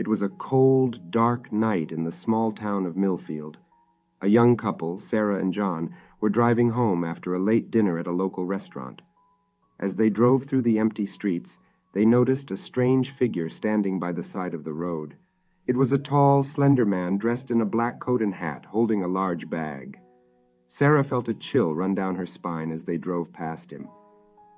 It was a cold, dark night in the small town of Millfield. A young couple, Sarah and John, were driving home after a late dinner at a local restaurant. As they drove through the empty streets, they noticed a strange figure standing by the side of the road. It was a tall, slender man dressed in a black coat and hat, holding a large bag. Sarah felt a chill run down her spine as they drove past him.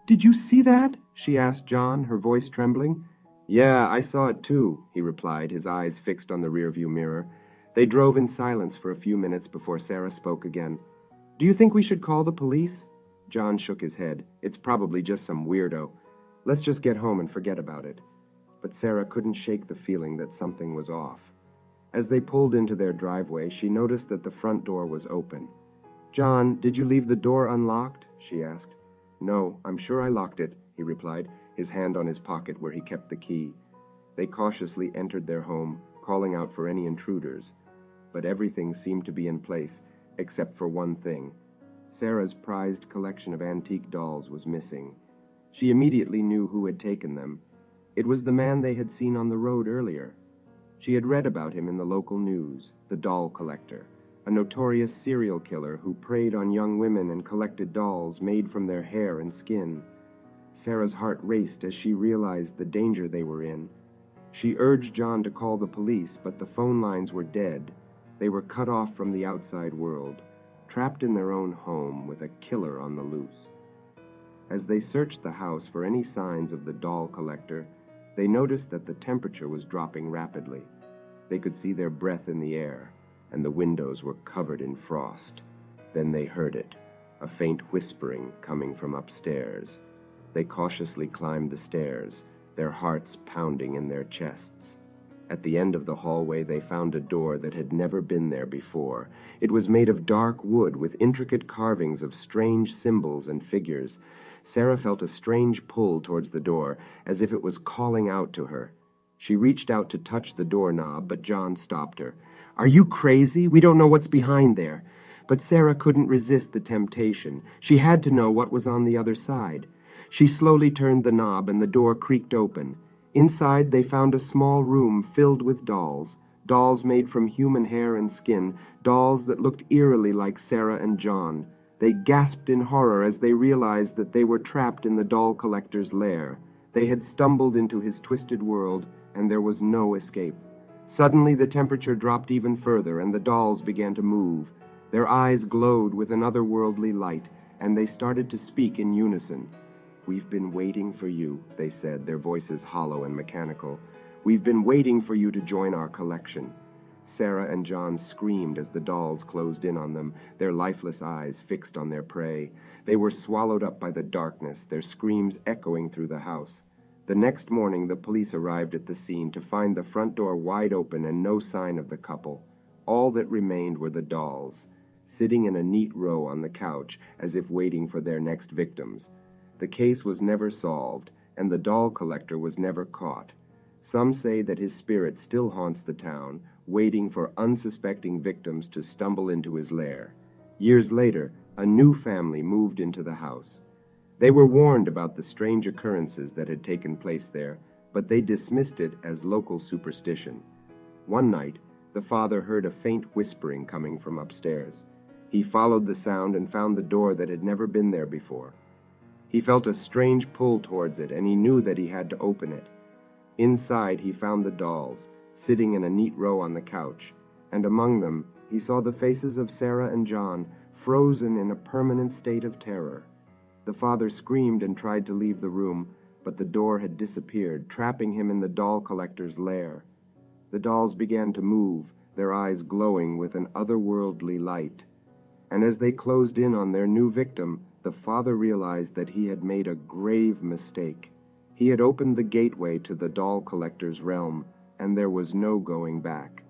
"Did you see that?" she asked John, her voice trembling. "Yeah, I saw it too," he replied, his eyes fixed on the rearview mirror. They drove in silence for a few minutes before Sarah spoke again. "Do you think we should call the police?" John shook his head. "It's probably just some weirdo. Let's just get home and forget about it." But Sarah couldn't shake the feeling that something was off. As they pulled into their driveway, she noticed that the front door was open. "John, did you leave the door unlocked?" she asked. "No, I'm sure I locked it," he replied, his hand on his pocket where he kept the key. They cautiously entered their home, calling out for any intruders. But everything seemed to be in place, except for one thing. Sarah's prized collection of antique dolls was missing. She immediately knew who had taken them. It was the man they had seen on the road earlier. She had read about him in the local news, the doll collector, a notorious serial killer who preyed on young women and collected dolls made from their hair and skin. Sarah's heart raced as she realized the danger they were in. She urged John to call the police, but the phone lines were dead. They were cut off from the outside world, trapped in their own home with a killer on the loose. As they searched the house for any signs of the doll collector, they noticed that the temperature was dropping rapidly. They could see their breath in the air, and the windows were covered in frost. Then they heard it, a faint whispering coming from upstairs. They cautiously climbed the stairs, their hearts pounding in their chests. At the end of the hallway they found a door that had never been there before. It was made of dark wood with intricate carvings of strange symbols and figures. Sarah felt a strange pull towards the door, as if it was calling out to her. She reached out to touch the doorknob, but John stopped her. "Are you crazy? We don't know what's behind there." But Sarah couldn't resist the temptation. She had to know what was on the other side. She slowly turned the knob, and the door creaked open. Inside, they found a small room filled with dolls, dolls made from human hair and skin, dolls that looked eerily like Sarah and John. They gasped in horror as they realized that they were trapped in the doll collector's lair. They had stumbled into his twisted world, and there was no escape. Suddenly, the temperature dropped even further, and the dolls began to move. Their eyes glowed with an otherworldly light, and they started to speak in unison. "We've been waiting for you," they said, their voices hollow and mechanical. "We've been waiting for you to join our collection." Sarah and John screamed as the dolls closed in on them, their lifeless eyes fixed on their prey. They were swallowed up by the darkness, their screams echoing through the house. The next morning the police arrived at the scene to find the front door wide open and no sign of the couple. All that remained were the dolls, sitting in a neat row on the couch as if waiting for their next victims. The case was never solved, and the doll collector was never caught. Some say that his spirit still haunts the town, waiting for unsuspecting victims to stumble into his lair. Years later, a new family moved into the house. They were warned about the strange occurrences that had taken place there, but they dismissed it as local superstition. One night, the father heard a faint whispering coming from upstairs. He followed the sound and found the door that had never been there before. He felt a strange pull towards it, and he knew that he had to open it. Inside, he found the dolls, sitting in a neat row on the couch, and among them, he saw the faces of Sarah and John, frozen in a permanent state of terror. The father screamed and tried to leave the room, but the door had disappeared, trapping him in the doll collector's lair. The dolls began to move, their eyes glowing with an otherworldly light. And as they closed in on their new victim, the father realized that he had made a grave mistake. He had opened the gateway to the doll collector's realm, and there was no going back.